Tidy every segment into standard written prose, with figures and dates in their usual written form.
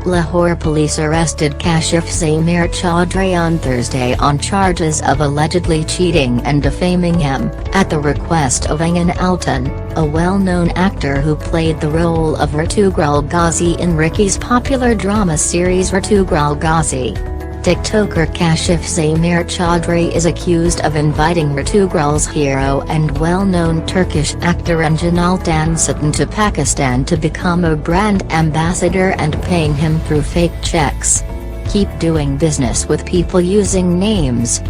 Lahore police arrested Kashif Zameer Chaudhry on Thursday on charges of allegedly cheating and defaming him, at the request of Engin Altan, a well-known actor who played the role of Ertugrul Ghazi in Ricky's popular drama series Ertugrul Ghazi. TikToker Kashif Zameer Chaudhry is accused of inviting Ertugrul's hero and well-known Turkish actor Engin Altan to Pakistan to become a brand ambassador and paying him through fake checks. Keep doing business with people using names.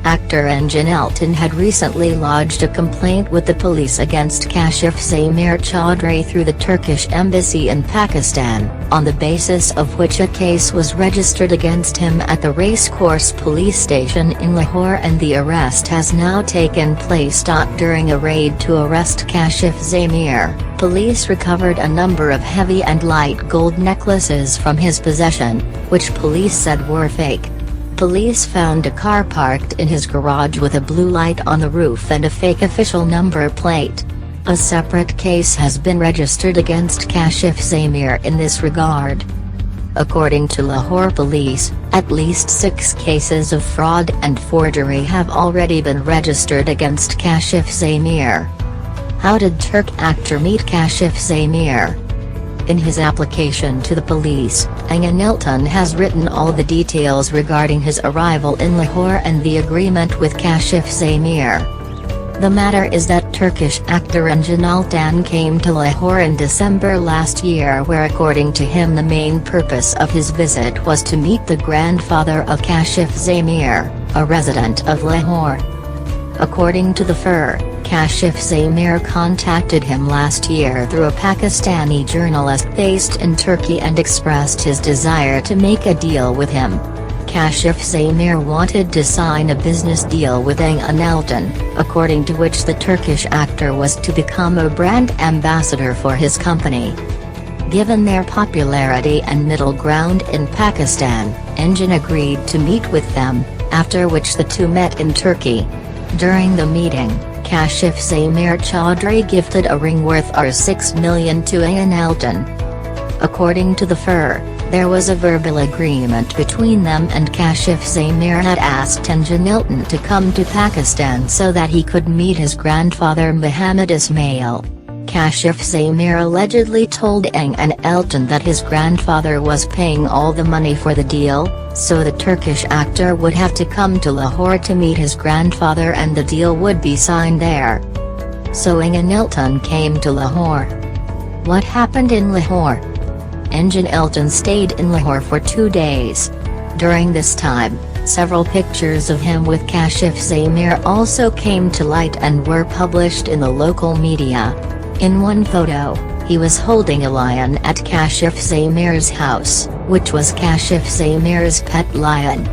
Actor Engin Altan had recently lodged a complaint with the police against Kashif Zameer Chaudhry through the Turkish Embassy in Pakistan, on the basis of which a case was registered against him at the Racecourse Police Station in Lahore, and the arrest has now taken place. During a raid to arrest Kashif Zameer, police recovered a number of heavy and light gold necklaces from his possession, which police said were fake. Police found a car parked in his garage with a blue light on the roof and a fake official number plate. A separate case has been registered against Kashif Zameer in this regard. According to Lahore police, at least 6 cases of fraud and forgery have already been registered against Kashif Zameer. How did Turk actor meet Kashif Zameer? In his application to the police, Engin Altan has written all the details regarding his arrival in Lahore and the agreement with Kashif Zameer. The matter is that Turkish actor Engin Altan came to Lahore in December last year, where according to him the main purpose of his visit was to meet the grandfather of Kashif Zameer, a resident of Lahore. According to the FIR, Kashif Zameer contacted him last year through a Pakistani journalist based in Turkey and expressed his desire to make a deal with him. Kashif Zameer wanted to sign a business deal with Engin Altan, according to which the Turkish actor was to become a brand ambassador for his company. Given their popularity and middle ground in Pakistan, Engin agreed to meet with them, after which the two met in Turkey. During the meeting, Kashif Zameer Chaudhry gifted a ring worth $6 million to Engin Altan. According to the FIR, there was a verbal agreement between them, and Kashif Zameer had asked Engin Altan to come to Pakistan so that he could meet his grandfather Muhammad Ismail. Kashif Zameer allegedly told Engin Altan that his grandfather was paying all the money for the deal, so the Turkish actor would have to come to Lahore to meet his grandfather and the deal would be signed there. So Engin Altan came to Lahore. What happened in Lahore? Engin Altan stayed in Lahore for 2 days. During this time, several pictures of him with Kashif Zameer also came to light and were published in the local media. In one photo, he was holding a lion at Kashif Zameer's house, which was Kashif Zameer's pet lion.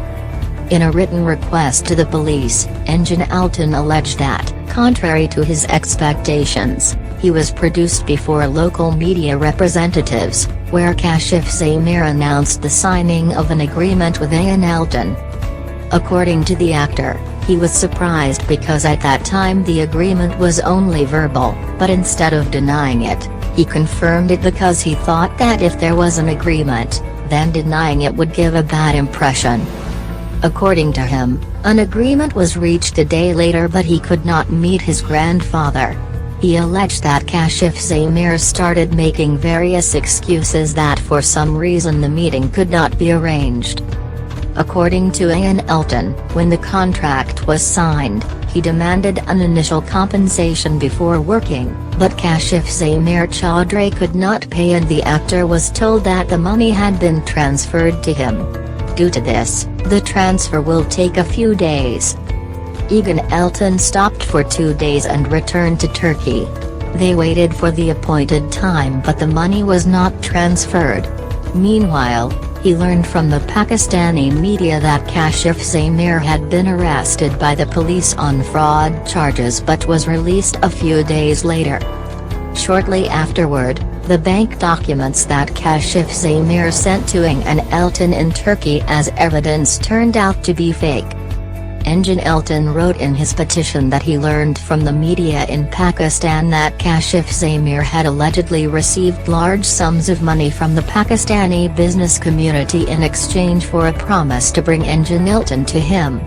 In a written request to the police, Engin Altan alleged that, contrary to his expectations, he was produced before local media representatives, where Kashif Zameer announced the signing of an agreement with Engin Altan. According to the actor, he was surprised because at that time the agreement was only verbal, but instead of denying it, he confirmed it because he thought that if there was an agreement, then denying it would give a bad impression. According to him, an agreement was reached a day later but he could not meet his grandfather. He alleged that Kashif Zameer started making various excuses that for some reason the meeting could not be arranged. According to Engin Altan, when the contract was signed, he demanded an initial compensation before working, but Kashif Zameer Chaudhry could not pay and the actor was told that the money had been transferred to him. Due to this, the transfer will take a few days. Engin Altan stopped for 2 days and returned to Turkey. They waited for the appointed time but the money was not transferred. Meanwhile, he learned from the Pakistani media that Kashif Zameer had been arrested by the police on fraud charges but was released a few days later. Shortly afterward, the bank documents that Kashif Zameer sent to Engin Altan in Turkey as evidence turned out to be fake. Engin Altan wrote in his petition that he learned from the media in Pakistan that Kashif Zameer had allegedly received large sums of money from the Pakistani business community in exchange for a promise to bring Engin Altan to him.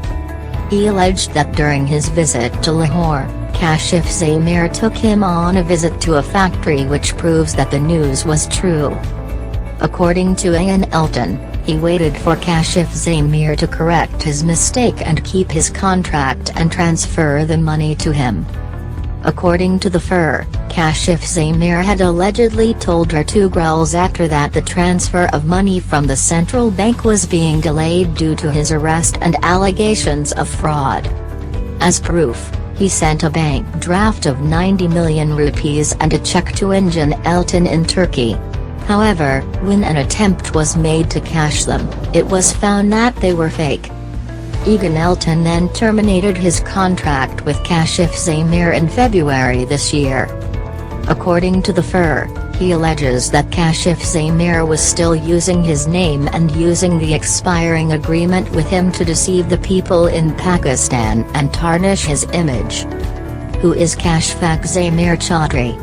He alleged that during his visit to Lahore, Kashif Zameer took him on a visit to a factory, which proves that the news was true. According to Engin Altan, he waited for Kashif Zameer to correct his mistake and keep his contract and transfer the money to him. According to the FIR, Kashif Zameer had allegedly told Ertugrul after that the transfer of money from the central bank was being delayed due to his arrest and allegations of fraud. As proof, he sent a bank draft of 90 million rupees and a check to Engin Altan in Turkey. However, when an attempt was made to cash them, it was found that they were fake. Engin Altan then terminated his contract with Kashif Zameer in February this year. According to the FIR, he alleges that Kashif Zameer was still using his name and using the expiring agreement with him to deceive the people in Pakistan and tarnish his image. Who is Kashif Zameer Chaudhry?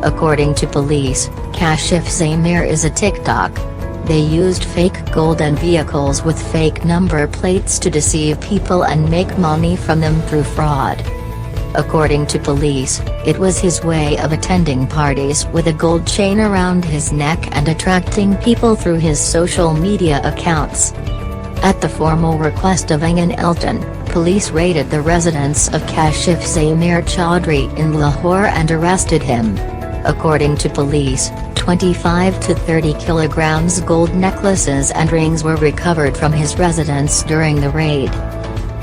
According to police, Kashif Zameer is a TikTok. They used fake gold and vehicles with fake number plates to deceive people and make money from them through fraud. According to police, it was his way of attending parties with a gold chain around his neck and attracting people through his social media accounts. At the formal request of Engin Altan, police raided the residence of Kashif Zameer Chaudhry in Lahore and arrested him. According to police, 25 to 30 kilograms gold necklaces and rings were recovered from his residence during the raid.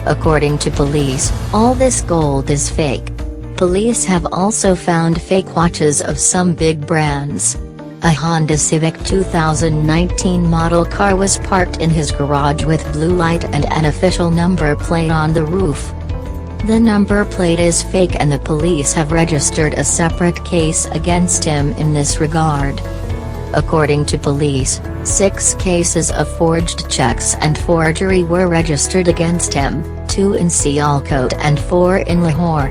According to police, all this gold is fake. Police have also found fake watches of some big brands. A Honda Civic 2019 model car was parked in his garage with blue light and an official number plate on the roof. The number plate is fake and the police have registered a separate case against him in this regard. According to police, 6 cases of forged checks and forgery were registered against him, 2 in Sialkot and 4 in Lahore.